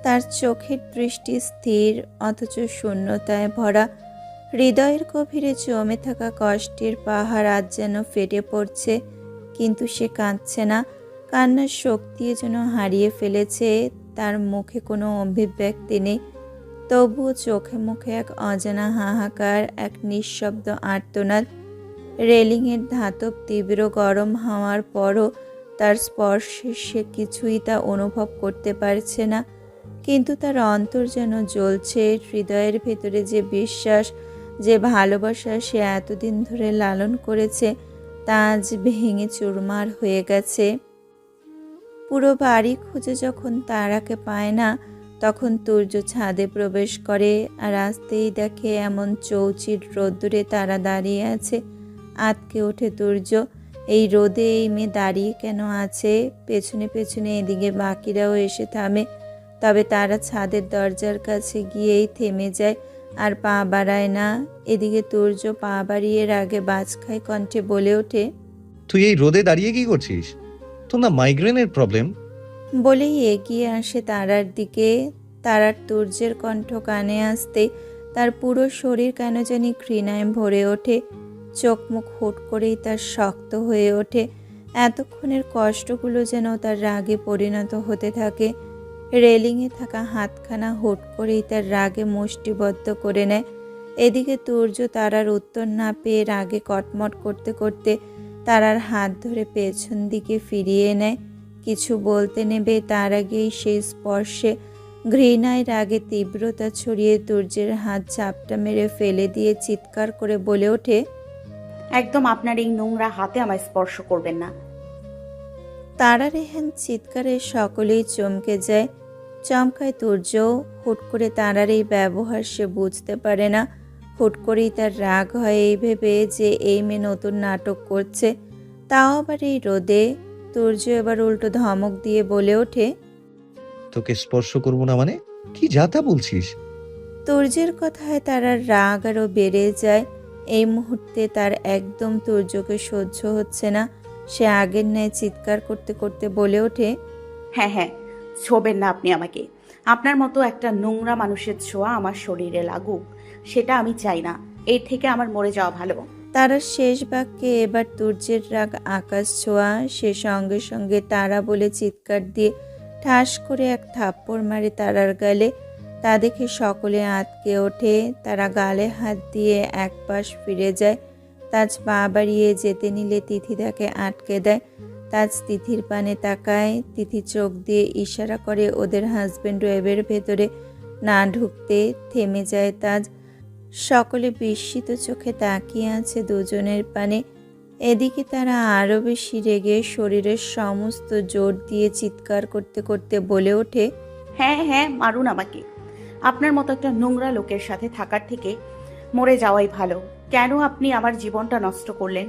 তার চোখের দৃষ্টি স্থির অথচ শূন্যতায় ভরা। হৃদয়ের গভীরে জমে থাকা কষ্টের পাহাড় আজ যেন ফেটে পড়ছে, কিন্তু সে কাঁদছে না। কান্নার শক্তি যেন হারিয়ে ফেলেছে। তার মুখে কোনো অভিব্যক্তি নেই, তবুও চোখে মুখে এক অজানা হাহাকার, এক নিঃশব্দ আর্তনাদ। রেলিংয়ের ধাতব তীব্র গরম হওয়ার পরও তার স্পর্শে সে কিছুই তা অনুভব করতে পারছে না, কিন্তু তার অন্তর যেন জ্বলছে। হৃদয়ের ভেতরে যে বিশ্বাস, যে ভালোবাসা সে এতদিন ধরে লালন করেছে, তা আজ ভেঙে চুরমার হয়ে গেছে। পুরো বাড়ি খুঁজে যখন তারাকে পায় না, তখন তুর্য ছাদে প্রবেশ করে আর আসতেই দেখে এমন চৌচির রোদ্দুরে তারা দাঁড়িয়ে আছে। আঁতকে ওঠে তুর্য। এই রোদে এই মেয়ে দাঁড়িয়ে কেন আছে? পেছনে পেছনে এদিকে বাকিরাও এসে থামে, তবে তারা ছাদের দরজার কাছে গিয়েই থেমে যায় আর পা বাড়ায় না। এদিকে তুর্য পা বাড়িয়ে আগে বাজখাই কণ্ঠে বলে ওঠে, তুই এই রোদে দাঁড়িয়ে কি করছিস? তোর না মাইগ্রেনের প্রবলেম? বলেই এগিয়ে আসে তারার দিকে। তারার তুর্যের কণ্ঠ কানে আসতে তার পুরো শরীর কেন জানি ঘৃণায় ভরে ওঠে। চোখ মুখ হুট করেই তার শক্ত হয়ে ওঠে। এতক্ষণের কষ্টগুলো যেন তার রাগে পরিণত হতে থাকে। রেলিংয়ে থাকা হাতখানা হুট করেই তার রাগে মুষ্টিবদ্ধ করে নেয়। এদিকে তুর্য তারার উত্তর না পেয়ে রাগে কটমট করতে করতে তারার হাত ধরে পেছন দিকে ফিরিয়ে নেয়। কিছু বলতে নেবে তার আগেই সেই স্পর্শে ঘৃণায় রাগে তীব্রতা ছড়িয়ে তুর্যের হাত ঝাপটা মেরে ফেলে দিয়ে চিৎকার করে বলে ওঠে, একদম আপনার এই নোংরা হাতে আমায় স্পর্শ করবেন না। তারার এহেন চিৎকারে সকলেই চমকে যায়। চমকায় তুর্য। হুট করে তারার এই ব্যবহার সে বুঝতে পারে না। হুট করেই তার রাগ হয় এই ভেবে যে এই মেয়ে নতুন নাটক করছে, তাও আবার এই রোদে। তুর্য এবার উল্টো ধমক দিয়ে বলে ওঠে, তোকে স্পর্শ করবো না মানে? কি যা তা বলছিস? তুর্যের কথায় তারার রাগ আরও বেড়ে যায়। এই মুহূর্তে তার একদম তুর্যকে সহ্য হচ্ছে না। সে আগের ন্যায় চিৎকার করতে করতে বলে ওঠে, হ্যাঁ হ্যাঁ, ছোবেন না আপনি আমাকে। আপনার মতো একটা নোংরা মানুষের ছোঁয়া আমার শরীরে লাগুক, সেটা আমি চাই না। এর থেকে আমার মরে যাওয়া ভালো। তারার শেষ বাক্যে এবার তুর্যের রাগ আকাশ ছোঁয়া। সে সঙ্গে সঙ্গে তারা বলে চিৎকার দিয়ে ঠাস করে এক থাপ্পড় মারে তারার গালে। তা দেখে সকলে আঁতকে ওঠে। তারা গালে হাত দিয়ে এক পাশ ফিরে যায়। তাজ পা বাড়িয়ে যেতে নিলে তিথি তাকে আটকে দেয়। তাজ তিথির পানে তাকায়। তিথি চোখ দিয়ে ইশারা করে ওদের হাজবেন্ড ওয়েবের ভেতরে না ঢুকতে। থেমে যায় তাজ। সকলে বিস্মিত চোখে তাকিয়ে আছে দুজনের পানে। এদিকে তারা আরও বেশি রেগে শরীরের সমস্ত জোর দিয়ে চিৎকার করতে করতে বলে ওঠে, হ্যাঁ হ্যাঁ, মারুন আমাকে। আপনার মতো একটা নোংরা লোকের সাথে থাকার থেকে মরে যাওয়াই ভালো। কেন আপনি আমার জীবনটা নষ্ট করলেন?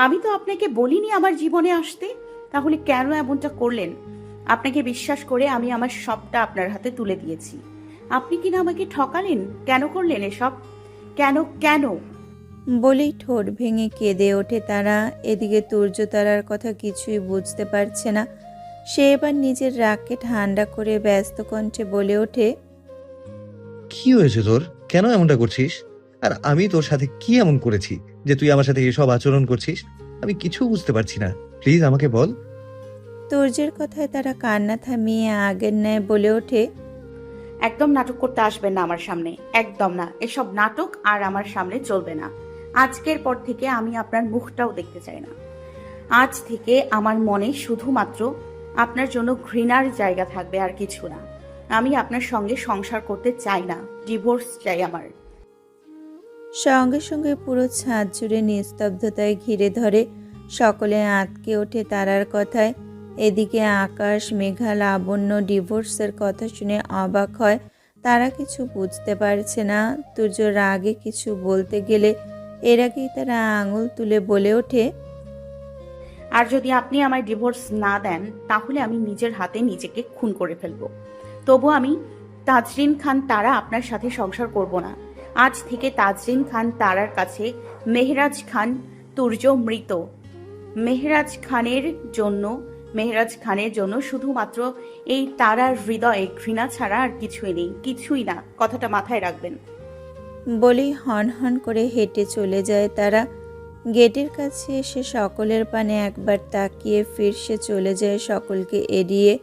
আমি তো আপনাকে বলিনি আমার জীবনে আসতে, তাহলে কেন এমনটা করলেন? আপনাকে বিশ্বাস করে আমি আমার সবটা আপনার হাতে তুলে দিয়েছি, আপনি কিনা আমাকে ঠকালেন। কেন করলেন এসব? কেন কেন? বলেই ঠোঁট ভেঙে কেঁদে ওঠে তারা। এদিকে তুর্য তারার কথা কিছুই বুঝতে পারছে না। সে এবার নিজের রাগকে ঠান্ডা করে ব্যস্ত কণ্ঠে বলে ওঠে, কি হয়েছে তোর? কেন এমনটা করছিস? আর আমি তোর সাথে কি এমন করেছি যে তুই আমার সাথে এসব আচরণ করছিস? আমি কিছু বুঝতে পারছি না, প্লিজ আমাকে বল। তুর্যের কথায় তারা কান্না থামিয়ে আগের ন্যায় বলে ওঠে, একদম নাটক করতে আসবেন না আমার সামনে, একদম না। এসব নাটক আর আমার সামনে চলবে না। আজকের পর থেকে আমি আপনার মুখটাও দেখতে চাই না। আজ থেকে আমার মনে শুধুমাত্র আপনার জন্য ঘৃণার জায়গা থাকবে, আর কিছু না। আমি আপনার সঙ্গে সংসার করতে চাই না, ডিভোর্স চাই আমার। সঙ্গে সঙ্গে পুরো ছাদ জুড়ে নিস্তব্ধতায় ঘিরে ধরে। সকলে আঁতকে ওঠে তারার কথায়। এদিকে আকাশ মেঘা লাবণ্য ডিভোর্সের কথা শুনে অবাক হয়। তারা কিছু বুঝতে পারছে না। তুর্য রাগে কিছু বলতে গেলে এর আগেই তারা আঙুল তুলে বলে ওঠে, আর যদি আপনি আমায় ডিভোর্স না দেন, তাহলে আমি নিজের হাতে নিজেকে খুন করে ফেলবো। তবু আমি তাজরিন খান তারা আপনার সাথে সংসার করব না। আজ থেকে তাজরিন খান তারার কাছে মেহরাজ খান তুর্য মৃত। মেহরাজ খানের জন্য মেহরাজ খানের জন্য শুধুমাত্র এই তারার হৃদয়ে ঘৃণা ছাড়া আর কিছুই নেই, কিছুই না, কথাটা মাথায় রাখবেন। বলেই হন হন করে হেঁটে চলে যায় তারা। গেটের কাছে এসে সকলের পানে একবার তাকিয়ে ফিরসে চলে যায় সকলকে এড়িয়ে।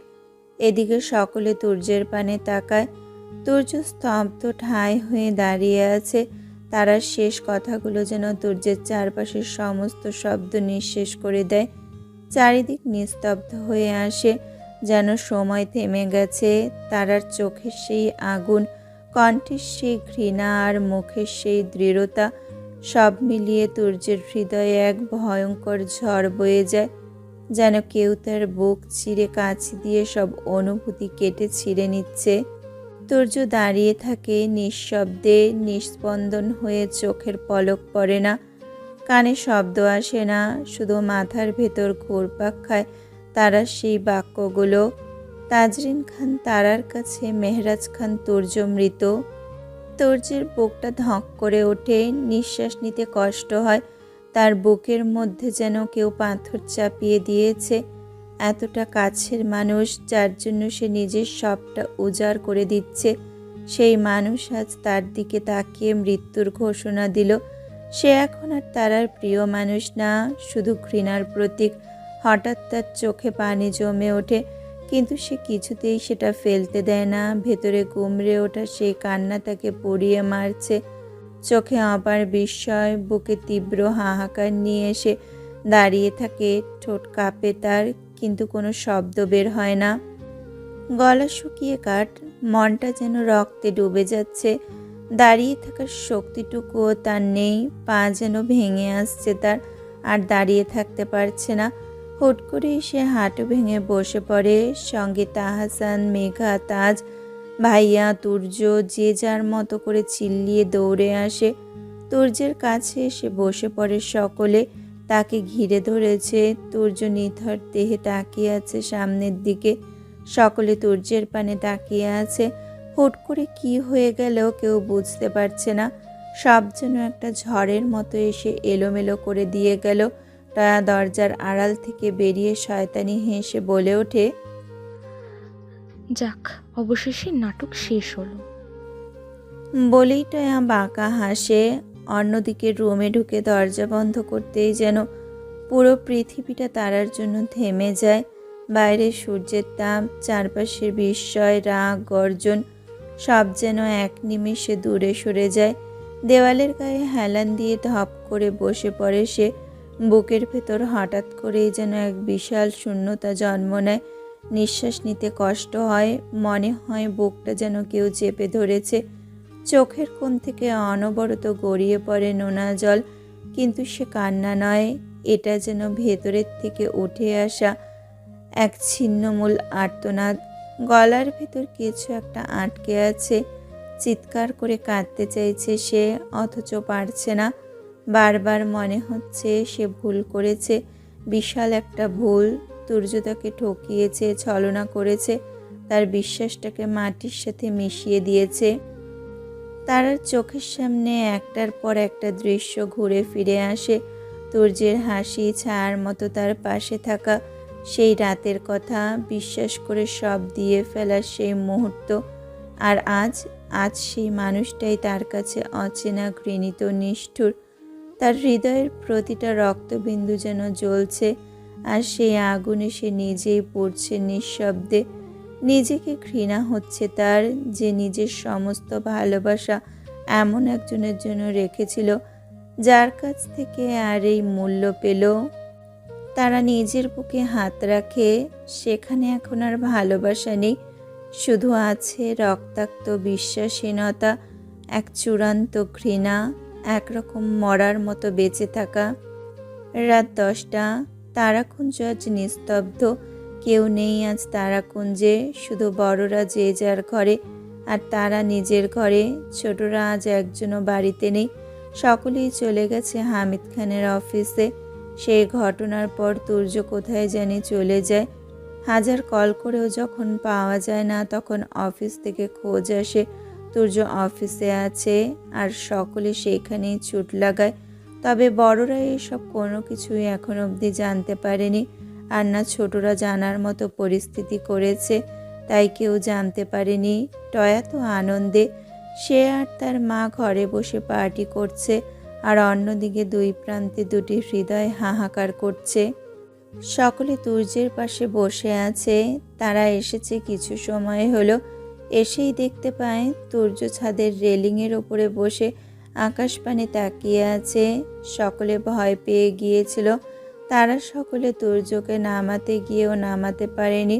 এদিকে সকলে তুর্যের পানে তাকায়। তুর্য স্তব্ধ ঠায় হয়ে দাঁড়িয়ে আছে। তারার শেষ কথাগুলো যেন তুর্যের চারপাশের সমস্ত শব্দ নিঃশেষ করে দেয়। চারিদিক নিস্তব্ধ হয়ে আসে, যেন সময় থেমে গেছে। তারার চোখের সেই আগুন, কণ্ঠের সেই ঘৃণা আর মুখের সেই দৃঢ়তা, সব মিলিয়ে তুর্যের হৃদয়ে এক ভয়ঙ্কর ঝড় বয়ে যায়, যেন কেউ তার বুক চিরে কাছি দিয়ে সব অনুভূতি কেটে ছিঁড়ে নিচ্ছে। তুর্য দাঁড়িয়ে থাকে নিঃশব্দে, নিস্পন্দন হয়ে, চোখের পলক পড়ে না, কানে শব্দ আসে না, শুধু মাথার ভেতর ঘুরপাক খায় তারার সেই বাক্যগুলো। তাজরিন খান তারার কাছে, মেহরাজ খান তুর্য মৃত। তুর্যের বুকটা ধক করে ওঠে, নিঃশ্বাস নিতে কষ্ট হয়। তার বুকের মধ্যে যেন কেউ পাথর চাপিয়ে দিয়েছে। এতটা কাছের মানুষ, যার জন্য সে নিজের সবটা উজাড় করে দিচ্ছে, সেই মানুষ আজ তার দিকে তাকিয়ে মৃত্যুর ঘোষণা দিল। সে এখন আর তারার প্রিয় মানুষ না, শুধু ঘৃণার প্রতীক। হঠাৎ তার চোখে পানি জমে ওঠে, কিন্তু সে কিছুতেই সেটা ফেলতে দেয় না। ভেতরে গুমড়ে ওঠা সেই কান্না তাকে পুড়িয়ে মারছে। চোখে অপার বিস্ময়, বুকে তীব্র হাহাকার নিয়ে এসে দাঁড়িয়ে থাকে। ঠোঁট কাঁপে তার, কিন্তু কোনো শব্দ বের হয় না। গলা শুকিয়ে কাঠ, মনটা যেন রক্তে ডুবে যাচ্ছে। দাঁড়িয়ে থাকার শক্তিটুকুও তার নেই। পা যেন ভেঙে আসছে তার, আর দাঁড়িয়ে থাকতে পারছে না। হুট করে সে হাঁটু ভেঙে বসে পড়ে। সঙ্গে তাহসান, মেঘা, তাজ, ভাইয়া, তুর্য যে যার মতো করে চিল্লিয়ে দৌড়ে আসে। তুর্যের কাছে এসে বসে পড়ে সকলে, তাকে ঘিরে ধরেছে। তুর্য নিথর দেহে তাকিয়ে আছে সামনের দিকে। সকলে তুর্যের পানে তাকিয়ে আছে। হুট করে কি হয়ে গেল কেউ বুঝতে পারছে না। সব যেন একটা ঝড়ের মতো এসে এলোমেলো করে দিয়ে গেল। টয়া দরজার আড়াল থেকে বেরিয়ে শয়তানি হেসে বলে ওঠে, যাক, অবশেষে নাটক শেষ হলো। বলেই টয়া বাঁকা হাসে। অন্যদিকে রুমে ঢুকে দরজা বন্ধ করতেই যেন পুরো পৃথিবীটা তারার জন্য থেমে যায়। বাইরে সূর্যের তাপ, চারপাশের বিস্ময়, রাগ, গর্জন, সব যেন এক নিমেষে দূরে সরে যায়। দেওয়ালের গায়ে হেলান দিয়ে ধপ করে বসে পড়ে সে। বুকের ভেতর হঠাৎ করেই যেন এক বিশাল শূন্যতা জন্ম নেয়। নিঃশ্বাস নিতে কষ্ট হয়, মনে হয় বুকটা যেন কেউ চেপে ধরেছে। চোখের কোণ থেকে অনবরত গড়িয়ে পড়ে নোনা জল, কিন্তু সে কান্না নয়, এটা যেন ভেতরের থেকে উঠে আসা এক ছিন্নমূল আর্তনাদ। গলার ভেতর কিছু একটা আটকে আছে। চিৎকার করে কাঁদতে চাইছে সে, অথচ পারছে না। বারবার মনে হচ্ছে সে ভুল করেছে, বিশাল একটা ভুল। তুর্য তাকে ঠকিয়েছে, ছলনা করেছে, তার বিশ্বাসটাকে মাটির সাথে মিশিয়ে দিয়েছে। তারার চোখের সামনে একটার পর একটা দৃশ্য ঘুরে ফিরে আসে। তুর্যের হাসি, ছায়ার মতো তার পাশে থাকা সেই রাতের কথা, বিশ্বাস করে সব দিয়ে ফেলার সেই মুহূর্ত। আর আজ আজ সেই মানুষটাই তার কাছে অচেনা, ঘৃণিত, নিষ্ঠুর। তার হৃদয়ের প্রতিটা রক্তবিন্দু যেন জ্বলছে, আর সেই আগুনে সে নিজেই পড়ছে নিঃশব্দে। নিজেকে ঘৃণা হচ্ছে তার, যে নিজের সমস্ত ভালোবাসা এমন একজনের জন্য রেখেছিল, যার কাছ থেকে আর এই মূল্য পেল। তারা নিজের বুকে হাত রাখে, সেখানে এখন আর ভালোবাসা নেই, শুধু আছে রক্তাক্ত বিশ্বাসহীনতা, এক চূড়ান্ত ঘৃণা, একরকম মরার মতো বেঁচে থাকা। রাত 10টা, তারাকুঞ্জ আজ নিস্তব্ধ। কেউ নেই আজ তারাকুঞ্জে, শুধু বড়রা যে যার ঘরে, আর তারা নিজের ঘরে। ছোটরা আজ একজনও বাড়িতে নেই, সকলেই চলে গেছে হামিদ খানের অফিসে। সেই ঘটনার পর তুর্য কোথায় জানি চলে যায়। হাজার কল করেও যখন পাওয়া যায় না, তখন অফিস থেকে খোঁজ আসে তুর্য অফিসে আছে, আর সকলে সেইখানেই ছুট লাগায়। তবে বড়রা এসব কোনো কিছুই এখন অবধি জানতে পারেনি, আর না ছোটরা জানার মতো পরিস্থিতি করেছে, তাই কেউ জানতে পারেনি। টয়া তো আনন্দে, সে আর তার মা ঘরে বসে পার্টি করছে, আর অন্যদিকে দুই প্রান্তে দুটি হৃদয় হাহাকার করছে। সকলে তুর্যের পাশে বসে আছে। তারা এসেছে কিছু সময় হলো। এসেই দেখতে পায় তুর্য ছাদের রেলিংয়ের ওপরে বসে আকাশপানে তাকিয়ে আছে। সকলে ভয় পেয়ে গিয়েছিল। তারা সকলে তুর্যকে নামাতে গিয়েও নামাতে পারেনি।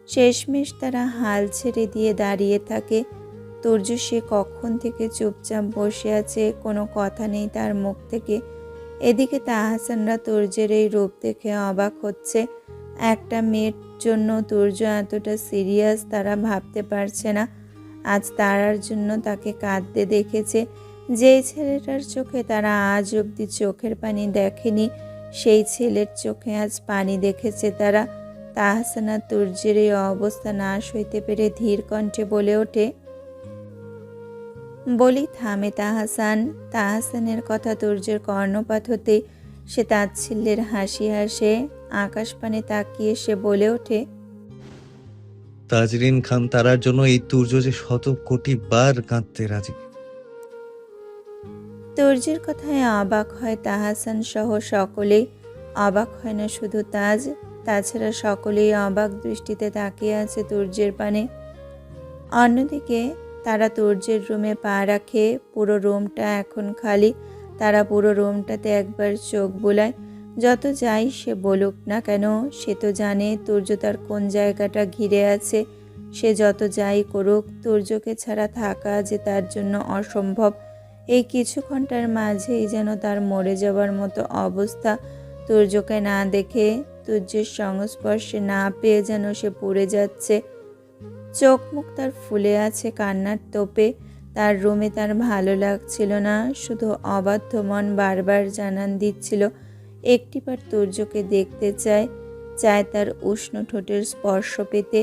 শেষমেশ তারা হাল ছেড়ে দিয়ে দাঁড়িয়ে থাকে। তুর্য সে কখন থেকে চুপচাপ বসে আছে, কোনো কথা নেই তার মুখ থেকে। এদিকে তাহসানরা তুর্যের এই রূপ দেখে অবাক হচ্ছে। একটা মেয়ের জন্য তুর্য এতটা সিরিয়াস তারা ভাবতে পারছে না। আজ তারার জন্য তাকে কাঁদতে দেখেছে। যেই ছেলেটার চোখে তারা আজ অবধি চোখের পানি দেখেনি, সেই ছেলের চোখে আজ পানি দেখেছে তারা। তাহসানা তুর্যের এই অবস্থা না সইতে পেরে ধীর কণ্ঠে বলে ওঠে, বলি থামে তাহসান। তাহসানের কথা তুর্যের কর্ণপাত হতে সে তাচ্ছিল্যের হাসি হাসে। আকাশপানে তাকিয়ে সে বলে ওঠে, তাজরিন খান তারার জন্য এই তুর্য যে 100 কোটি বার কাঁদতে রাজি। তুর্যের কথায় অবাক হয় তাহসান সহ সকলেই। অবাক হয় না শুধু তাজ, তাছাড়া সকলেই অবাক দৃষ্টিতে তাকিয়ে আছে তুর্যের পানে। অন্যদিকে তারা তুর্যের রুমে পা রাখে। পুরো রুমটা এখন খালি। তারা পুরো রুমটাতে একবার চোখ বোলায়। যত যাই সে বলুক না কেন, সে তো জানে তুর্য তার কোন জায়গাটা ঘিরে আছে। সে যত যাই করুক, তুর্যকে ছাড়া থাকা যে তার জন্য অসম্ভব। এই কিছু ঘন্টার মাঝেই যেন তার মরে যাবার মতো অবস্থা। তুর্যকে না দেখে, তুর্যের সংস্পর্শে না পেয়ে যেন সে পুড়ে যাচ্ছে। চোখ মুখ তার ফুলে আছে কান্নার তোপে। তার রুমে তার ভালো লাগছিল না, শুধু অবাধ্য মন বারবার জানান দিচ্ছিল একটিবার তুর্যকে দেখতে চায়, চায় তার উষ্ণ ঠোঁটের স্পর্শ পেতে,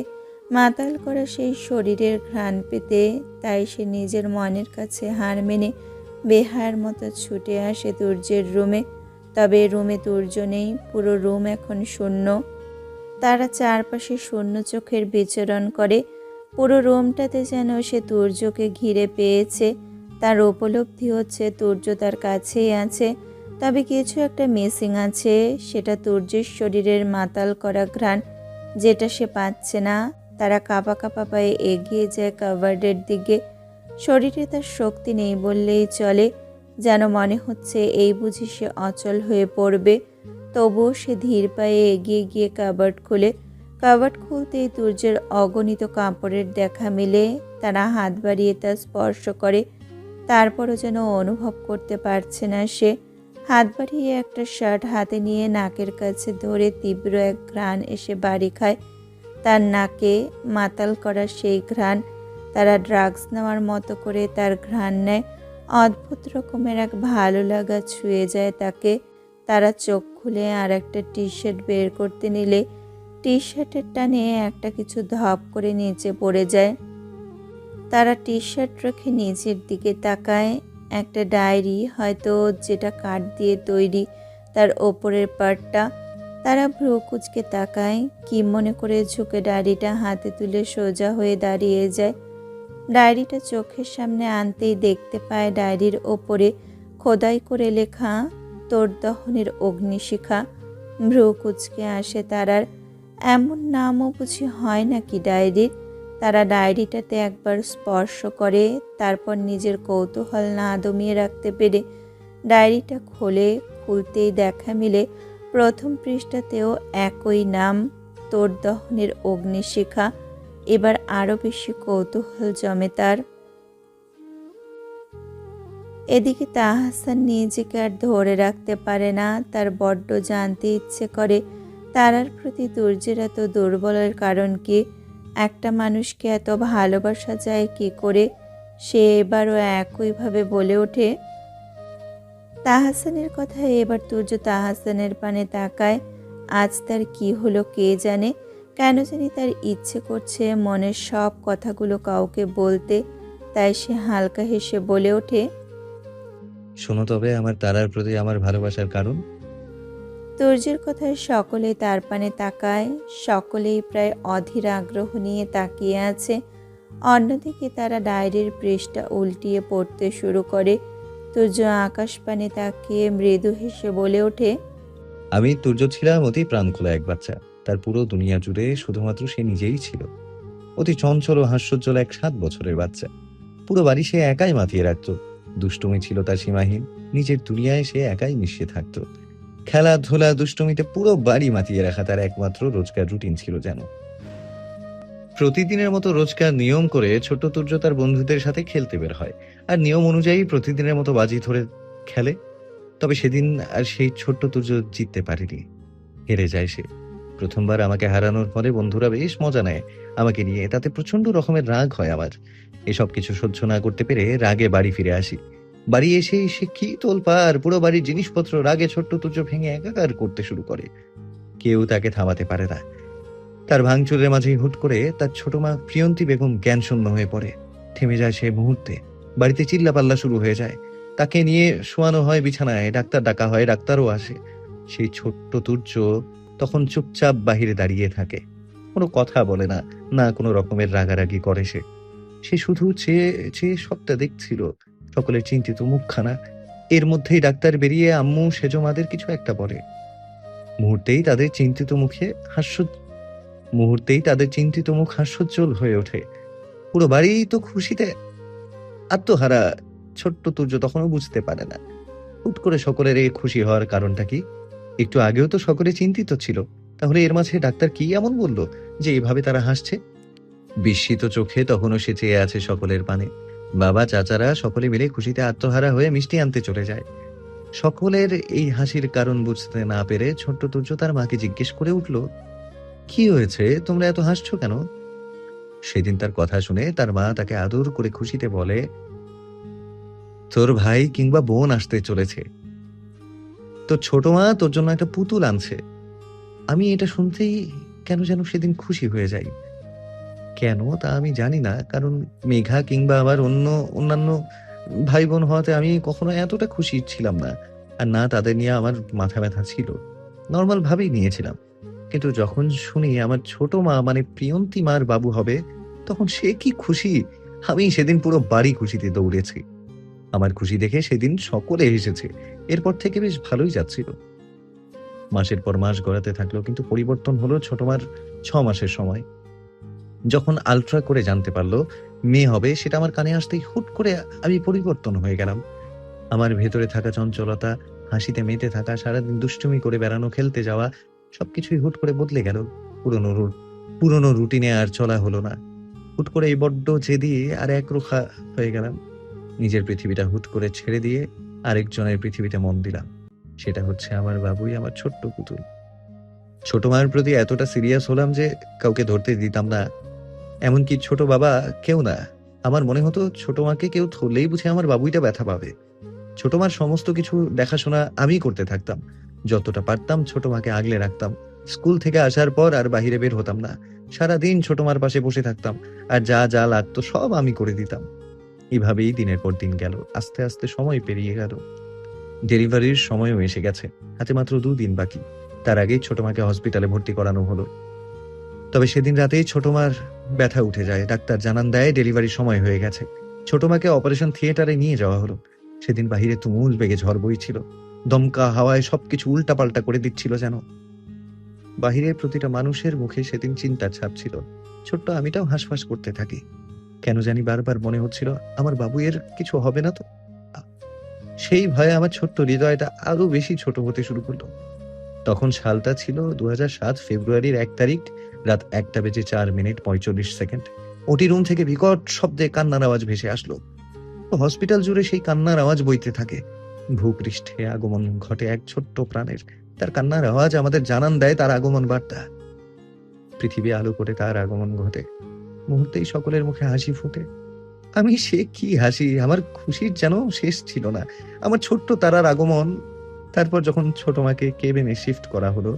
মাতাল করা সেই শরীরের ঘ্রাণ পেতে। তাই সে নিজের মনের কাছে হার মেনে বেহায়ার মতো ছুটে আসে তুর্যের রুমে। তবে রুমে তুর্য নেই, পুরো রুম এখন শূন্য। তারা চারপাশে শূন্য চোখের বিচরণ করে। পুরো রুমটাতে যেন সে তুর্যকে ঘিরে পেয়েছে। তার উপলব্ধি হচ্ছে তুর্য তার কাছেই আছে, তবে কিছু একটা মিসিং আছে। সেটা তুর্যের শরীরের মাতাল করা ঘ্রাণ, যেটা সে পাচ্ছে না। তারা কাঁপা কাঁপা পায়ে এগিয়ে যায় কাভার্ডের দিকে। শরীরে তার শক্তি নেই বললেই চলে, যেন মনে হচ্ছে এই বুঝি সে অচল হয়ে পড়বে। তবুও সে ধীর পায়ে এগিয়ে গিয়ে কাবার্ড খুলে। কাবার্ড খুলতেই তুর্যের অগণিত কাপড়ের দেখা মিলে। তারা হাত বাড়িয়ে তা স্পর্শ করে, তারপরও যেন অনুভব করতে পারছে না সে। হাত বাড়িয়ে একটা শার্ট হাতে নিয়ে নাকের কাছে ধরে তীব্র এক ঘ্রাণ এসে বাড়ি খায় তার নাকে। মাতাল করা সেই ঘ্রাণ। তারা ড্রাগস নেওয়ার মতো করে তার ঘ্রাণ নেয়। অদ্ভুত রকমের এক ভালো লাগা ছুঁয়ে যায় তাকে। তারা চোখ খুলে আর একটা টি শার্ট বের করতে নিলে টি শার্টের টানে একটা কিছু ধপ করে নিচে পড়ে যায়। তারা টি শার্ট রেখে নিচের দিকে তাকায়। একটা ডায়েরি, হয়তো যেটা কাঠ দিয়ে তৈরি, তার ওপরের পার্টটা। তারা ভ্রু কুঁচকে তাকায়, কি মনে করে ঝুঁকে ডায়েরিটা হাতে তুলে সোজা হয়ে দাঁড়িয়ে যায়। ডায়েরিটা চোখের সামনে আনতেই দেখতে পায় ডায়েরির ওপরে খোদাই করে লেখা, তোর দহনের অগ্নিশিখা। ভ্রু কুঁচকে আসে তারার। এমন নামও বুঝি হয় নাকি ডায়েরির? তারা ডায়েরিটাতে একবার স্পর্শ করে, তারপর নিজের কৌতূহল না দমিয়ে রাখতে পেরে ডায়েরিটা খোলে। খুলতেই দেখা মিলে প্রথম পৃষ্ঠাতেও একই নাম, তোর দহনের অগ্নিশিখা। এবার আরও বেশি কৌতূহল জমে তার। এদিকে তাহসান নিজেকে আর ধরে রাখতে পারে না। তার বড্ড জানতে ইচ্ছে করে তারার প্রতি তুর্যের এত দুর্বলের কারণ কি। একটা মানুষকে এত ভালোবাসা যায় কি করে? সে এবারও একইভাবে বলে ওঠে। তাহসানের কথায় এবার তুর্য তাহসানের পানে তাকায়। আজ তার কি হলো কে জানে, কেন জানি তার ইচ্ছে করছে মনের সব কথাগুলো কাউকে বলতে। তাই সে হালকা হেসে বলে ওঠে, শোনো তবে আমার তারার প্রতি আমার ভালোবাসার কারণ। তুর্যের কথায় সকলে তার পানে তাকায়, সকলেই প্রায় অধীর আগ্রহ নিয়ে তাকিয়ে আছে। অন্যদিকে তারা ডায়েরির পৃষ্ঠা উল্টিয়ে পড়তে শুরু করে। তুর্য আকাশ পানে তাকিয়ে মৃদু হেসে বলে ওঠে, আমি তুর্য ছিলাম অতি প্রাণখোলা এক বাচ্চা। তার পুরো দুনিয়া জুড়ে শুধুমাত্র সে নিজেই ছিল। অতি চঞ্চল ও হাস্যোজ্জ্বল এক 7 বছরের বাচ্চা। পুরো বাড়ি সে একাই মাতিয়ে রাখত। দুষ্টুমি ছিল তার সীমাহীন। নিজের দুনিয়ায় সে একাই মিশে থাকত। খেলাধুলা দুষ্টুমিতে পুরো বাড়ি মাতিয়ে রাখা তার একমাত্র রোজকার রুটিন ছিল যেন। প্রতিদিনের মতো রোজকার নিয়ম করে ছোট্ট তুর্য তার বন্ধুদের সাথে খেলতে বের হয়, আর নিয়ম অনুযায়ী প্রতিদিনের মতো বাজি ধরে খেলে। তবে সেদিন আর সেই ছোট্ট তুর্য জিততে পারেনি। হেরে যায় সে। প্রথমবার আমাকে হারানোর পরে বন্ধুরা বেশ মজা নেয় আমাকে নিয়ে, তাতে প্রচন্ড রকমের রাগ হয় আমার। এসব কিছু সহ্য না করতে পেরে রাগে বাড়ি ফিরে আসি। বাড়ি এসে সে কি তোলপাড়, পুরো বাড়ির জিনিসপত্র রাগে ছোট্ট তুর্য ভেঙে একাকার করতে শুরু করে। কেউ তাকে থামাতে পারে না। তার ভাঙচুরের মাঝেই হুট করে তার ছোট মা প্রিয়ন্তী বেগম জ্ঞানশূন্য হয়ে পড়ে। থেমে যায় সে মুহূর্তে। বাড়িতে চিল্লাপাল্লা শুরু হয়ে যায়। তাকে নিয়ে শোয়ানো হয় বিছানায়, ডাক্তার ডাকা হয়, ডাক্তারও আসে। সেই ছোট্ট তুর্য তখন চুপচাপ বাহিরে দাঁড়িয়ে থাকে। কোনো কথা বলে না, না কোনো রকমের রাগারাগি করে সে। সে শুধু চেয়ে চেয়ে সবটা দেখছিল, সকলের চিন্তিত মুখখানা। এর মধ্যেই ডাক্তার বেরিয়ে আম্মু সেজো মাদের কিছু একটা বলে। মুহূর্তেই তাদের চিন্তিত মুখে হাস্য মুহূর্তেই তাদের চিন্তিত মুখ হাস্যোজ্জ্বল হয়ে ওঠে। পুরো বাড়ি তো খুশিতে আত্মহারা। ছোট্ট তুর্য তখনও বুঝতে পারে না হুট করে সকলের এই খুশি হওয়ার কারণটা কি। একটু আগেও তো সকলে চিন্তিত ছিল, তাহলে এর মাঝে ডাক্তার কি এমন বলল যে এভাবে তারা হাসছে? বিস্মিত চোখে তখনও সে চেয়ে আছে সকলের পানে। বাবা চাচারা সকলে মিলে খুশিতে আত্মহারা হয়ে মিষ্টি আনতে চলে যায়। সকলের এই হাসির কারণ বুঝতে না পেরে ছোট্ট তুর্য তার মাকে জিজ্ঞেস করে উঠল, কি হয়েছে, তোমরা এত হাসছো কেন? সেদিন তার কথা শুনে তার মা তাকে আদর করে খুশিতে বলে, তোর ভাই কিংবা বোন আসতে চলেছে। তোর ছোট মা তোর জন্য একটা পুতুল আনছে। আমি এটা শুনতেই কেন যেন সেদিন খুশি হয়ে যাই। কেন তা আমি জানি না, কারণ মেঘা কিংবা আবার অন্যান্য ভাই বোন হওয়াতে আমি কখনো এতটা খুশি ছিলাম না। আর না তাদের নিয়ে আমার মাথা ব্যথা ছিল, নর্মাল ভাবেই নিয়েছিলাম। কিন্তু যখন শুনি আমার ছোট মা মানে প্রিয়ন্তী মার বাবু হবে, তখন সে কি খুশি! আমি সেদিন পুরো বাড়ি খুশিতে দৌড়েছি। আমার খুশি দেখে সেদিন সকলে এসেছে। এরপর থেকে বেশ ভালোই যাচ্ছিল। মাসের পর মাস গড়াতে থাকলো, কিন্তু পরিবর্তন হলো ছোট মার 6 মাসের সময়। যখন আলট্রা করে জানতে পারলো মেয়ে হবে, সেটা আমার কানে আসতেই হুট করে আমি পরিবর্তন হয়ে গেলাম। আমার ভেতরে থাকা চঞ্চলতা, হাসিতে মেতে থাকা, সারাদিন দুষ্টুমি করে বেড়ানো, খেলতে যাওয়া, সবকিছুই হুট করে বদলে গেল। পুরনো রুটিনে আর চলা হলো না। হুট করে এই বড্ড জেদি আর একরোখা হয়ে গেলাম। নিজের পৃথিবীটা হুট করে ছেড়ে দিয়ে আরেকজনের পৃথিবীতে মন দিলাম। সেটা হচ্ছে আমার বাবুই, আমার ছোট্ট পুতুল। ছোট মায়ের প্রতি এতটা সিরিয়াস হলাম যে কাউকে ধরতে দিতাম না, এমনকি ছোট বাবা কেউ না। আমার মনে হতো ছোট মাকে কেউ ধরলেই বুঝে আমার বাবুইটা ব্যথা পাবে। ছোট মার সমস্ত কিছু দেখাশোনা আমি করতে থাকতাম। যতটা পারতাম ছোট মাকে আগলে রাখতাম। স্কুল থেকে আসার পর আর বাহিরে বের হতাম না। সারাদিন ছোট মার পাশে বসে থাকতাম, আর যা যা লাগতো সব আমি করে দিতাম। এভাবেই দিনের পর দিন গেল। আস্তে আস্তে সময় পেরিয়ে গেল। ডেলিভারির সময়ও এসে গেছে। হাতে মাত্র 2 দিন বাকি। তার আগেই ছোট মাকে হসপিটালে ভর্তি করানো হলো। তবে সেদিন রাতেই ছোট মার ব্যথা উঠে যায়। ডাক্তার জানান দেয় ডেলিভারির সময় হয়ে গেছে। ছোট মাকে অপারেশন থিয়েটারে নিয়ে যাওয়া হলো। সেদিন বাহিরে তুমুল বেগে ঝড় বইছিল। দমকা হাওয়ায় সবকিছু উল্টাপাল্টা করে দিচ্ছিল যেন। বাহিরের প্রতিটা মানুষের মুখে সেদিন চিন্তার ছাপ ছিল। ছোট্ট আমিটাও হাঁসফাঁস করতে থাকি। কেন জানি বারবার মনে হচ্ছিল আমার বাবুয়ের কিছু হবে না তো। সেই ভয়ে আমার ছোট্ট হৃদয়টা আরো বেশি ছোট হতে শুরু করলো। তখন সালটা ছিল 2007 ফেব্রুয়ারির 1 তারিখ, রাত 1:04:45। ওটি রুম থেকে বিকট শব্দে কান্নার আওয়াজ ভেসে আসলো। হসপিটাল জুড়ে সেই কান্নার আওয়াজ বইতে থাকে। ভূপৃষ্ঠে আগমন ঘটে এক ছোট্ট প্রাণের। তার কান্নার আওয়াজ আমাদের জানান দেয় তার আগমন বার্তা। পৃথিবী আলো করে তার আগমন ঘটে। মুহূর্তেই সকলের মুখে হাসি ফুটে। আমি সে কি হাসি! আমার খুশির যেন শেষ ছিল না। আমার ছোট্ট তারার আগমন। তারপর যখন ছোট মাকে কেবিনে শিফট করা হলো,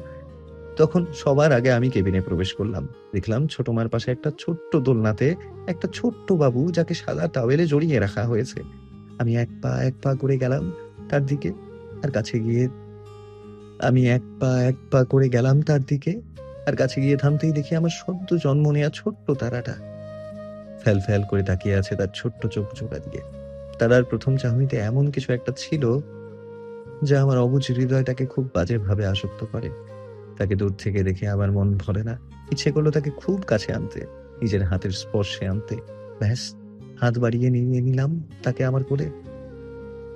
তখন সবার আগে আমি কেবিনে প্রবেশ করলাম। দেখলাম ছোট মার পাশে একটা ছোট্ট দোলনাতে একটা ছোট্ট বাবু, যাকে সাদা টাওয়েলে জড়িয়ে রাখা হয়েছে। আমি এক পা করে গেলাম তার দিকে, আর কাছে গিয়ে আমি এক পা করে গেলাম তার দিকে, আর কাছে গিয়ে থামতেই দেখি আমার সদ্য জন্ম নেয়া ছোট্ট তারাটা ফ্যাল ফ্যাল করে তাকিয়ে আছে তার ছোট্ট চোখ জোড়া দিয়ে। তারার প্রথম চাহনিতে এমন কিছু একটা ছিল যা আমার অবুঝ হৃদয়টাকে খুব বাজেভাবে আসক্ত করে। তাকে দূর থেকে দেখে আমার মন ভরে না। ইচ্ছে করলো তাকে খুব কাছে আনতে, নিজের হাতের স্পর্শে আনতে। ব্যাস, হাত বাড়িয়ে নিয়ে নিলাম তাকে আমার কোলে।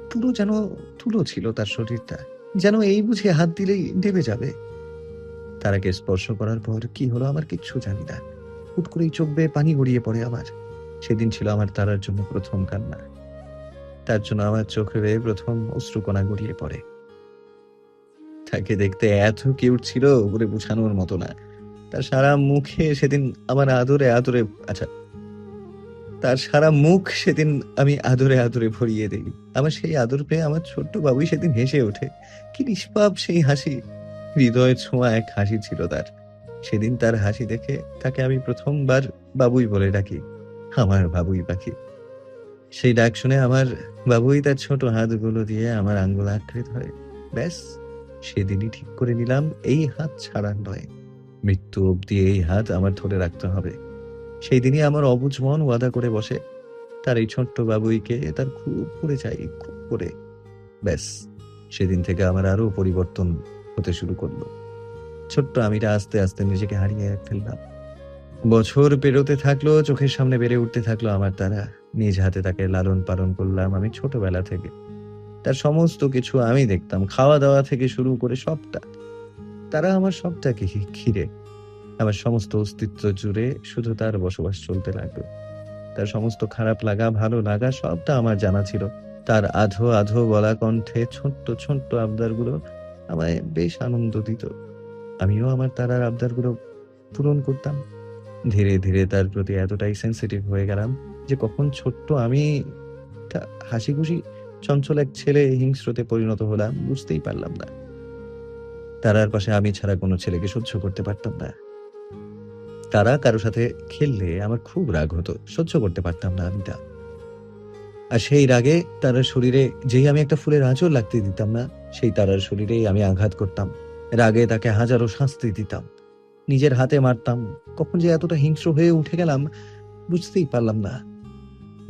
পুরো যেন তুলো ছিল তার শরীরটা, যেন এই বুঝে হাত দিলেই দেবে যাবে। তারাকে স্পর্শ করার পর কি হলো আমার কিচ্ছু জানি না। হুট করেই চোখ বেয়ে পানি গড়িয়ে পড়ে আমার। সেদিন ছিল আমার তারার জন্য প্রথম কান্না। তার জন্য আমার চোখে বেয়ে প্রথম অশ্রুকণা গড়িয়ে পড়ে। তাকে দেখতে এত কিউট ছিল বলে বোঝানোর মতো না। তার সারা মুখে সেদিন আমার আদরে আদরে আচ্ছা তার সারা মুখ সেদিন আমি আদরে আদরে ভরিয়ে দিই। আমার সেই আদর পেয়ে আমার ছোট্ট বাবুই সেদিন হেসে ওঠে। কি নিষ্পাপ সেই হাসি! হৃদয়ে ছোঁয়া এক হাসি ছিল তার। সেদিন তার হাসি দেখে তাকে আমি প্রথমবার বাবুই বলে ডাকি। আমার বাবুই পাখি। সেই ডাক শুনে আমার বাবুই তার ছোট হাতগুলো দিয়ে আমার আঙ্গুল আঁকড়ে ধরে। ব্যাস, সেদিনই ঠিক করে নিলাম এই হাত ছাড়ার নয়, মৃত্যু অবধি এই হাত আমার ধরে রাখতে হবে। সেই দিনই আমার অবুঝ মন ওয়াদা করে বসে তার এই ছোট্ট বাবুইকে তার খুব করে চাই, খুব করে। ব্যাস, সেদিন থেকে আমার আরো পরিবর্তন হতে শুরু করলো। ছোট্ট আমিটা আস্তে আস্তে নিজেকে হারিয়ে ফেললাম। বছর পেরোতে থাকলো, চোখের সামনে বেড়ে উঠতে থাকলো আমার তারা। নিজ হাতে তাকে লালন পালন করলাম আমি ছোটবেলা থেকে। তার সমস্ত কিছু আমি দেখতাম, খাওয়া দাওয়া থেকে শুরু করে সবটা। তারা আমার সবটাকে ঘিরে, আমার সমস্ত অস্তিত্ব জুড়ে শুধু তার বসবাস চলতে লাগলো। তার সমস্ত খারাপ লাগা ভালো লাগা সবটা আমার জানা ছিল। তার আধো আধো গলা কণ্ঠে ছোট্ট ছোট্ট আবদারগুলো আমায় বেশ আনন্দ দিত। আমিও আমার তারার আবদারগুলো পূরণ করতাম। ধীরে ধীরে তার প্রতি এতটাই সেন্সিটিভ হয়ে গেলাম যে কখন ছোট্ট আমি হাসি খুশি চঞ্চল এক ছেলে হিংস্রতে পরিণত হলাম বুঝতেই পারলাম না। তারার পাশে আমি ছাড়া কোনো ছেলেকে সহ্য করতে পারতাম না। তারা কারো সাথে খেললে আমার খুব রাগ হতো, সহ্য করতে পারতাম না আমি তা। আর সেই রাগে তারার শরীরে যেই আমি একটা ফুলের আঁচড় লাগতে দিতাম না, সেই তারার শরীরেই আমি আঘাত করতাম। রাগে তাকে হাজারো শাস্তি দিতাম, নিজের হাতে মারতাম। কখন যে এতটা হিংস্র হয়ে উঠে গেলাম বুঝতেই পারলাম না।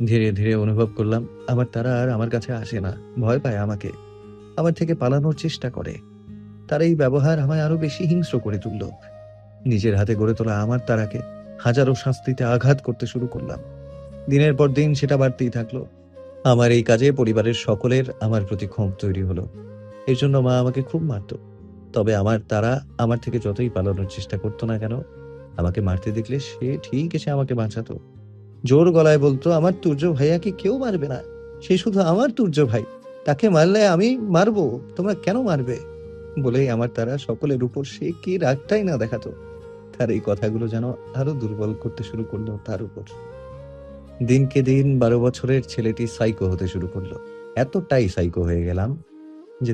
ধীরে ধীরে অনুভব করলাম আমার তারা আর আমার কাছে আসে না, ভয় পায় আমাকে, আমার থেকে পালানোর চেষ্টা করে। তার এই ব্যবহার আমায় আরো বেশি হিংস্র করে তুলল। নিজের হাতে গড়ে তোলা আমার তারাকে হাজারো শাস্তিতে আঘাত করতে শুরু করলাম। দিনের পর দিন সেটা বাড়তেই থাকলো। আমার এই কাজে পরিবারের সকলের আমার প্রতি ক্ষোভ তৈরি হলো। এর জন্য মা আমাকে খুব মারতো। তবে আমার তারা আমার থেকে যতই পালানোর চেষ্টা করতো না কেন, আমাকে মারতে দেখলে সে ঠিক এসে আমাকে বাঁচাতো। জোর গলায় বলতো, আমার তুর্য ভাইয়াকে কেউ মারবে না, সে শুধু আমার তুর্য ভাই, তাকে মারলে আমি মারবো, তোমরা কেন মারবে? বলেই আমার তারা সকলের উপর সে কি রাগটাই না দেখাতো। তার এই কথাগুলো যেন আরো দুর্বল করতে শুরু করলো তার উপর। দিনকে দিন 12 বছরের ছেলেটি সাইকো হতে শুরু করলো। এতটাই সাইকো হয়ে গেলাম যে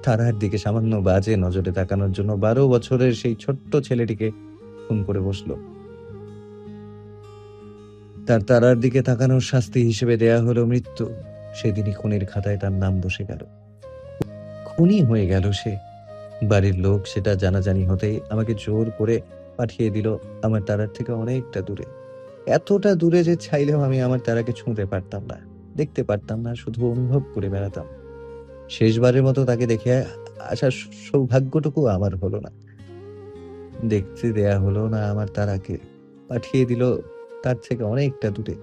তারার দিকে সামান্য বাজে নজরে তাকানোর জন্য 12 বছরের সেই ছোট্ট ছেলেটিকে খুন করে বসলো। তার তারার দিকে তাকানোর শাস্তি হিসেবে দেয়া হলো মৃত্যু। সেদিনই খুনের খাতায় তার নাম বসে গেল। খুনি হয়ে গেল সে। বাড়ির লোক সেটা জানাজানি হতেই আমাকে জোর করে পাঠিয়ে দিল আমার তারার থেকে অনেকটা দূরে। এতটা দূরে যে চাইলেও আমি আমার তারাকে ছুঁতে পারতাম না, দেখতে পারতাম না, শুধু অনুভব করে বেড়াতাম। শেষবারের মতো তাকে দেখে আসার সৌভাগ্যটুকু আমার হলো না। দেখতে দেয়া হলো না আমার তারাকে, পাঠিয়ে দিল তার থেকে অনেকটা দূরে।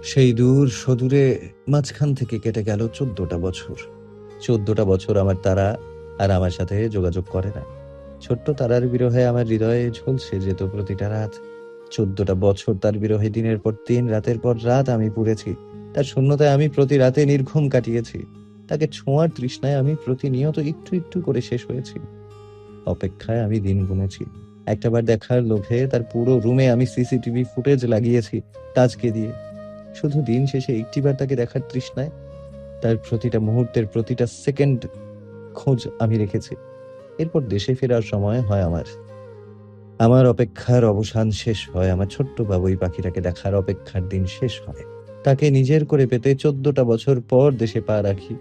সেই দূর সদূরে মাঝখান থেকে কেটে গেল 14টা বছর। 14টা বছর আমার তারা আর আমার সাথে যোগাযোগ করে না। ছোট্ট তারার বিরহে আমার হৃদয়ে ঝলসে যেত প্রতিটা রাত। 14টা বছর তার বিরহে দিনের পর দিন, রাতের পর রাত আমি পুড়েছি। তার শূন্যতায় আমি প্রতি রাতে নির্ঘুম কাটিয়েছি। তাকে ছোঁয়ার তৃষ্ণায় আমি প্রতিনিয়ত একটু একটু করে শেষ হয়েছি। অপেক্ষায় আমি দিন গুনেছি। একটাবার দেখার লোভে তার পুরো রুমে আমি সিসিটিভি ফুটেজ লাগিয়েছি তাজকে দিয়ে। শুধু দিন শেষে একটিবার তাকে দেখার তৃষ্ণায় তার প্রতিটা মুহূর্তের প্রতিটা সেকেন্ড খোঁজ আমি রেখেছি। এরপর দেশে ফেরার সময় হয় আমার অপেক্ষার অবসান শেষ হয়। আমার ছোট্ট বাবুই পাখিটাকে দেখার অপেক্ষার দিন শেষ হয়। তাকে নিজের করে পেতে 14টা বছর পর দেশে পা রাখি।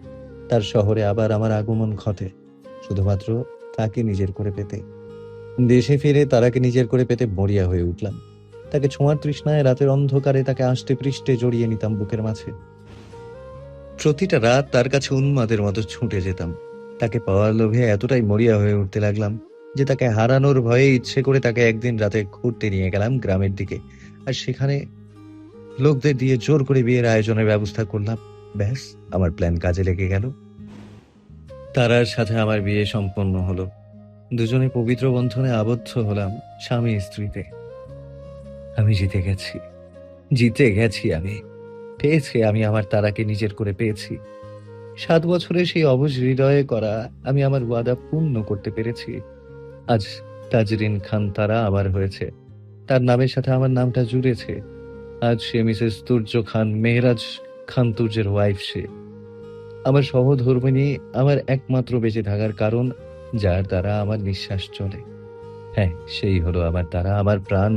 তার শহরে আবার আমার আগমন ঘটে। শুধুমাত্র তাকে নিজের করে পেতে। দেশে ফিরে তারাকে নিজের করে পেতে মরিয়া হয়ে উঠলাম। তাকে ছোঁয়ার তৃষ্ণায় রাতের অন্ধকারে তাকে আষ্টে পৃষ্ঠে জড়িয়ে নিতাম বুকের মাঝে। প্রতিটা রাত তার কাছে উন্মাদের মতো ছুটে যেতাম। তাকে পাওয়ার লোভে এতটাই মরিয়া হয়ে উঠতে লাগলাম যে তাকে হারানোর ভয়ে ইচ্ছে করে তাকে একদিন রাতে ঘুরতে নিয়ে গেলাম গ্রামের দিকে। আর সেখানে লোকদের দিয়ে জোর করে বিয়ের আয়োজনের ব্যবস্থা করলাম। ব্যাস, আমার প্ল্যান কাজে লেগে গেল। তারার সাথে আমার বিয়ে সম্পন্ন হলো। দুজনে পবিত্র বন্ধনে আবদ্ধ হলাম স্বামী স্ত্রীতে। আমি জিতে গেছি, জিতে গেছি। আমি পেয়েছি, আমি আমার তারাকে নিজের করে পেয়েছি। 7 বছরে সেই অবুঝ হৃদয়ে করা আমি আমার ওয়াদা পূর্ণ করতে পেরেছি। আজ তাজরিন খান তারা আমার হয়েছে, তার নামের সাথে আমার নামটা জুড়েছে। আজ সে মিসেস তুর্য খান, মেহরাজ খান তুর্যের ওয়াইফ। সে আমার সহধর্মিণী, আমার একমাত্র বেঁচে থাকার কারণ, যার দ্বারা আমার নিঃশ্বাস চলে। হ্যাঁ, সেই হলো আমার তারা, আমার প্রাণ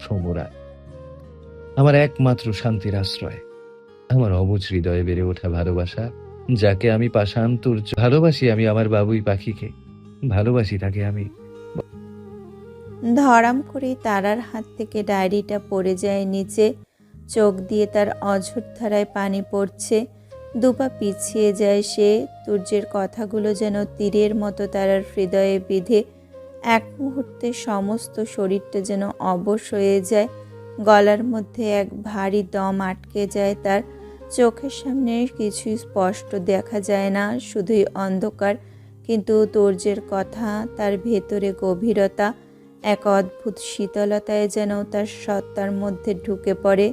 ভ্রমরা, আমার একমাত্র শান্তির আশ্রয়, আমার অবুঝ হৃদয়ে বেড়ে ওঠা ভালোবাসা, যাকে আমি পাষাণ তুর্য ভালোবাসি। আমি আমার বাবুই পাখিকে ভালোবাসি, তাকে আমি। ধড়াম করে তারার হাত থেকে ডায়েরিটা পড়ে যায় নিচে। চোখ দিয়ে তার অঝোর ধারায় পানি পড়ছে। দুপা পিছিয়ে যায় সে। তুর্যের কথাগুলো যেন তীরের মতো তারার হৃদয়ে বিঁধে। এক মুহূর্তে সমস্ত শরীরটা যেন অবশ হয়ে যায়। গলার মধ্যে এক ভারী দম আটকে যায় তার। চোখের সামনে কিছুই স্পষ্ট দেখা যায় না, শুধুই অন্ধকার। কিন্তু তুর্যের কথা, তার ভেতরে গভীরতা, এক অদ্ভুত শীতলতায় যেন তার সত্তার মধ্যে ঢুকে পড়ে।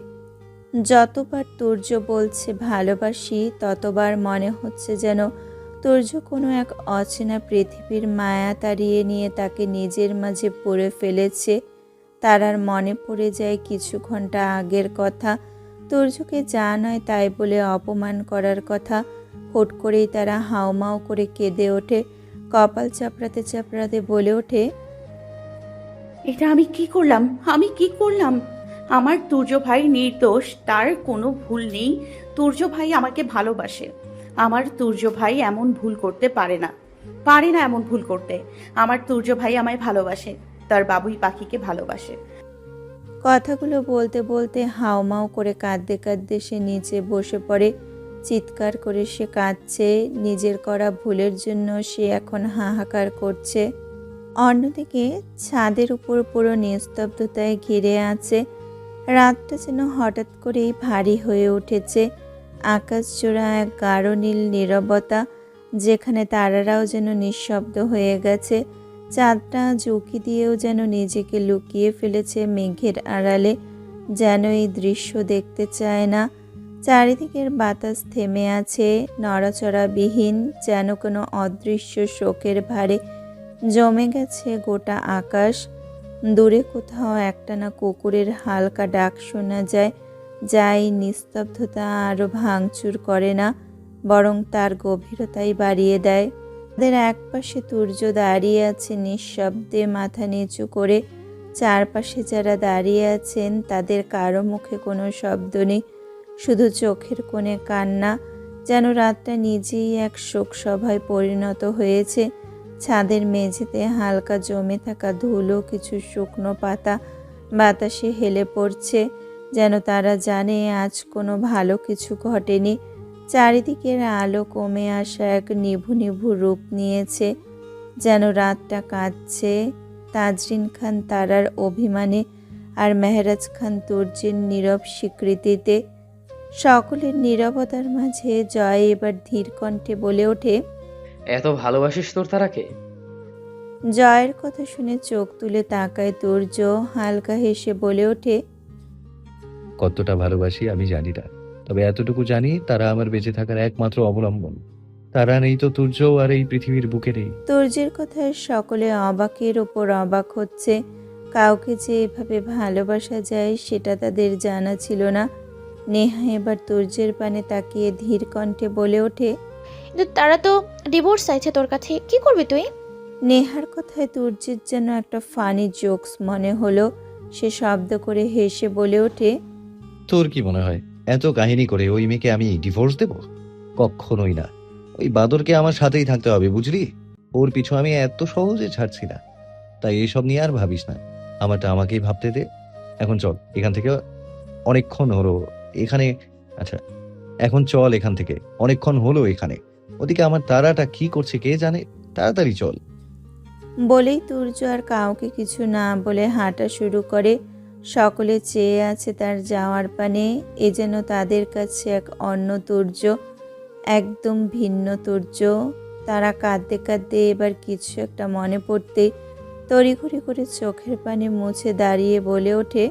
যতবার তুর্য বলছে ভালোবাসি, ততবার মনে হচ্ছে যেন তুর্য কোনো এক অচেনা পৃথিবীর মায়া তাড়িয়ে নিয়ে তাকে নিজের মাঝে পুরে ফেলেছে। তারার মনে পড়ে যায় কিছু ঘন্টা আগের কথা, তুর্যকে যা নয় তাই বলে অপমান করার কথা। হুট করেই তারা হাউমাউ করে কেঁদে ওঠে। কপাল চাপড়াতে চাপড়াতে বলে ওঠে, এটা আমি কি করলাম? আমি কি করলাম? আমার তুর্য ভাই নির্দোষ, তার কোনো ভুল নেই। তুর্য ভাই আমাকে ভালোবাসে। আমার তুর্য ভাই এমন ভুল করতে পারে না, পারে না এমন ভুল করতে। আমার তুর্য ভাই আমায় ভালোবাসে, তার বাবুই পাখিকে ভালোবাসে। কথাগুলো বলতে বলতে হাউমাউ করে কাঁদতে কাঁদতে সে নিচে বসে পড়ে। চিৎকার করে সে কাঁদছে। নিজের করা ভুলের জন্য সে এখন হাহাকার করছে। অন্যদিকে ছাদের উপর পুরো নিস্তব্ধতায় ঘিরে আছে। রাতটা যেন হঠাৎ করেই ভারী হয়ে উঠেছে। আকাশ জোড়া এক গাঢ় নীল নীরবতা, যেখানে তারারাও যেন নিঃশব্দ হয়ে গেছে। চাঁদটা ঝুঁকি দিয়েও যেন নিজেকে লুকিয়ে ফেলেছে মেঘের আড়ালে, যেন এই দৃশ্য দেখতে চায় না। চারিদিকের বাতাস থেমে আছে, নড়াচড়াবিহীন, যেন কোনো অদৃশ্য শোকের ভারে জমে গেছে গোটা আকাশ। দূরে কোথাও একটানা কুকুরের হালকা ডাক শোনা যায়, যা এই নিস্তব্ধতা আরও ভাঙচুর করে না, বরং তার গভীরতাই বাড়িয়ে দেয়। তাদের একপাশে তুর্য দাঁড়িয়ে আছে নিঃশব্দে, মাথা নিচু করে। চারপাশে যারা দাঁড়িয়ে আছেন তাদের কারো মুখে কোনো শব্দ নেই, শুধু চোখের কোণে কান্না, যেন রাতটা নিজেই এক শোকসভায় পরিণত হয়েছে। ছাদের মেঝেতে হালকা জমে থাকা ধুলো, কিছু শুকনো পাতা বাতাসে হেলে পড়ছে, যেন তারা জানে আজ কোনো ভালো কিছু ঘটেনি। চারিদিকের আলো কমে আসা এক নিভু নিভু রূপ নিয়েছে, যেন রাতটা কাঁদছে তাজরিন খান তারার অভিমানে আর মেহরাজ খান তুর্যের নীরব স্বীকৃতিতে। সকলের নীরবতার মাঝে জয় এবার ধীর কণ্ঠে বলে ওঠে, এত ভালোবাসিস তোর তারাকে? জয়ের কথা শুনে চোখ তুলে তাকায় তুর্য, হালকা হেসে বলে ওঠে, কতটা ভালোবাসি আমি জানি না, তবে এতটুকু জানি তারা আমার বেঁচে থাকার একমাত্র অবলম্বন। তারা নেই তো তুর্য আর এই পৃথিবীর বুকে নেই। তুর্যের কথায় সকলে অবাকের ওপর অবাক হচ্ছে। কাউকে যে এভাবে ভালোবাসা যায় সেটা তাদের জানা ছিল না। নেহা এবার তুর্যের পানে তাকিয়ে ধীর কণ্ঠে বলে ওঠে, কিন্তু তারা তো ডিভোর্স চাইছে তোর কাছে, কি করবি তুই? নেহার কথায় তুর্যের যেন একটা ফানি জোকস মনে হলো। সে শব্দ করে হেসে বলে ওঠে, তোর কি মনে হয় এত কাহিনী করে ওই মেয়েকে আমি ডিভোর্স দেব? কখনোই না। ওই বাদরকে আমার সাথেই থাকতে হবে, বুঝলি? ওর পিছু আমি এত সহজে ছাড়ছি না। তাই এসব নিয়ে আর ভাবিস না। আমারটা আমাকেই ভাবতে দে। এখন চল এখান থেকে। অনেকক্ষণ হলো এখানে। আচ্ছা, এখন চল এখান থেকে। অনেকক্ষণ হলো এখানে। ওদিকে আমার তারাটা কি করছে কে জানে। তাড়াতাড়ি চল। বলেই তুর্য আর কাউকে কিছু না বলে হাঁটা শুরু করে। সকলে চেয়ে আছে তার যাওয়ার পানে। এ যেন তাদের কাছে এক অন্য তুর্য, একদম ভিন্ন তুর্য। তারা কাঁদতে কাঁদতে এবার কিছু একটা মনে পড়তেই তড়িঘড়ি করে চোখের পানি মুছে দাঁড়িয়ে বলে ওঠে,